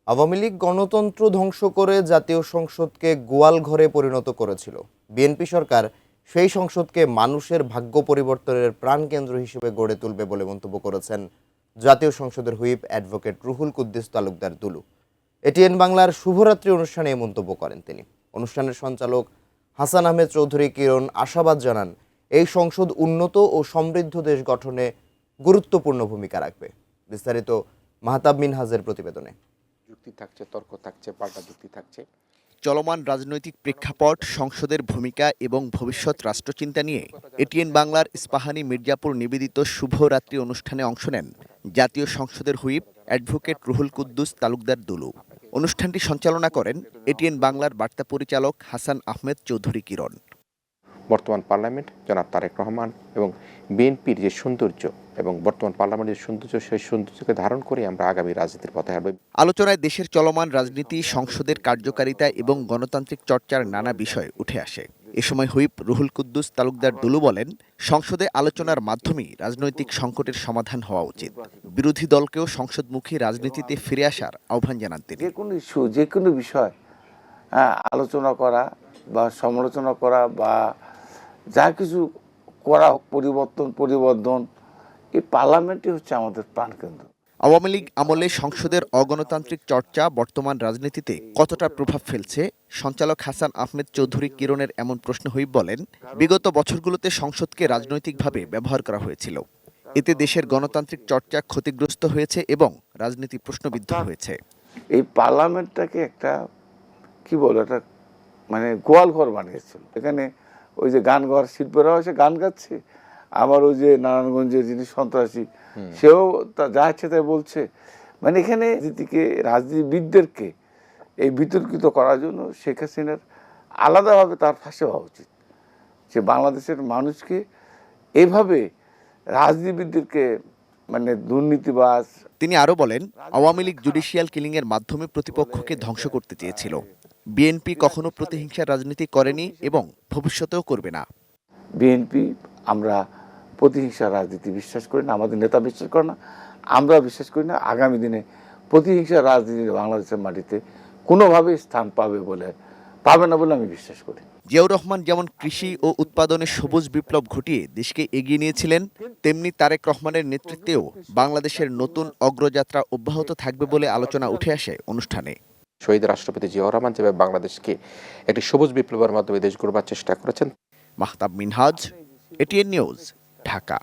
আওয়ামী লীগ গণতন্ত্র ধ্বংস করে জাতীয় সংসদকে গোয়াল ঘরে পরিণত করেছিল। বিএনপি সরকার সেই সংসদকে মানুষের ভাগ্য পরিবর্তনের প্রাণকেন্দ্র হিসেবে গড়ে তুলবে বলে মন্তব্য করেছেন জাতীয় সংসদের whip advocate Ruhul Kuddus Talukdar Dulu. ATN বাংলার শুভরাত্রি অনুষ্ঠানে এই মন্তব্য করেন তিনি। অনুষ্ঠানের সঞ্চালক হাসান আহমেদ চৌধুরী কিরণ আশাবাদ জানান, এই সংসদ উন্নত ও সমৃদ্ধ দেশ গঠনে গুরুত্বপূর্ণ ভূমিকা রাখবে। বিস্তারিত মাহতাব মিনহাজের প্রতিবেদনে। যুক্তি থাকছে, তর্ক থাকছে, পাল্টা যুক্তি থাকছে। চলমান রাজনৈতিক প্রেক্ষাপট, সংসদের ভূমিকা এবং ভবিষ্যৎ রাষ্ট্রচিন্তা নিয়ে এটিএন বাংলার ইস্পাহানি মির্জাপুর নিবেদিত শুভরাত্রি অনুষ্ঠানে অংশ নেন জাতীয় সংসদের হুইপ অ্যাডভোকেট রুহুল কুদ্দুস তালুকদার দুলু। অনুষ্ঠানটি সঞ্চালনা করেন এটিএন বাংলার বার্তা পরিচালক হাসান আহমেদ চৌধুরী কিরণ। বর্তমান পার্লামেন্ট জনাব তারেক রহমান এবং বিএনপির যে সৌন্দর্য এবং বর্তমান পার্লামেন্টের সৌন্দর্য, সেই সৌন্দর্যকে ধারণ করে আমরা আগামী রাজনীতির পথে হাঁটব। আলোচনায় দেশের চলমান রাজনীতি, সংসদের কার্যকারিতা এবং গণতান্ত্রিক চর্চার নানা বিষয় উঠে আসে। এ সময় হুইপ রুহুল কুদ্দুস তালুকদার দুলু বলেন, সংসদে আলোচনার মাধ্যমেই রাজনৈতিক সংকটের সমাধান হওয়া উচিত। বিরোধী দলকেও সংসদমুখী রাজনীতিতে ফিরে আসার আহ্বান জানান তিনি। যে কোনো ইস্যু, যে কোনো বিষয় আলোচনা করা বা সমালোচনা করা বা যা কিছু করা, পরিবর্তন এই পার্লামেন্টই হচ্ছে আমাদের প্রাণকেন্দ্র। আওয়ামী লীগ আমলে সংসদের অগণতান্ত্রিক চর্চা বর্তমান রাজনীতিতে কতটা প্রভাব ফেলছে? সঞ্চালক হাসান আহমেদ চৌধুরী কিরণের এমন প্রশ্ন হুইপ বলেন, বিগত বছরগুলোতে সংসদকে রাজনৈতিকভাবে ব্যবহার করা হয়েছিল। এতে দেশের গণতান্ত্রিক চর্চা ক্ষতিগ্রস্ত হয়েছে এবং রাজনীতি প্রশ্নবিদ্ধ হয়েছে। এই পার্লামেন্টটাকে একটা কি বলো, একটা মানে গোয়াল ঘর বানিয়েছিল। এখানে ওই যে গান গাওয়ার শিল্পীরা এসে গান গাচ্ছে, আবার ওই যে নারায়ণগঞ্জের যিনি সন্ত্রাসী সেও তা যা ইচ্ছে তাই বলছে। মানে এখানে রাজনীতিবিদদেরকে এই বিতর্কিত করার জন্য শেখ হাসিনার আলাদাভাবে তার ফাঁসি হওয়া উচিত। যে বাংলাদেশের মানুষকে এইভাবে রাজনীতিবিদদেরকে মানে দুর্নীতিবাজ। তিনি আরও বলেন, আওয়ামী লীগ জুডিশিয়াল কিলিংয়ের মাধ্যমে প্রতিপক্ষকে ধ্বংস করতে চেয়েছিল। বিএনপি কখনো প্রতিহিংসার রাজনীতি করেনি এবং ভবিষ্যতেও করবে না। বিএনপি আমরা প্রতিহিংসার রাজনীতি বিশ্বাস করি না, আমাদের নেতা বিশ্বাস করে না, আমরা বিশ্বাস করি না। আগামী দিনে প্রতিহিংসার রাজনীতি বাংলাদেশের মাটিতে কোনোভাবেই স্থান পাবে না বলে আমি বিশ্বাস করি। জিয়াউর রহমান যেমন কৃষি ও উৎপাদনে সবুজ বিপ্লব ঘটিয়ে দেশকে এগিয়ে নিয়েছিলেন, তেমনি তারেক রহমানের নেতৃত্বেও বাংলাদেশের নতুন অগ্রযাত্রা অব্যাহত থাকবে বলে আলোচনা উঠে আসে অনুষ্ঠানে। শহীদ রাষ্ট্রপতি জিয়াউর রহমান যেভাবে বাংলাদেশকে একটি সবুজ বিপ্লবের মাধ্যমে দেশ গড়বার চেষ্টা করেছেন। Mahtab Minhaj, ATN news, Dhaka.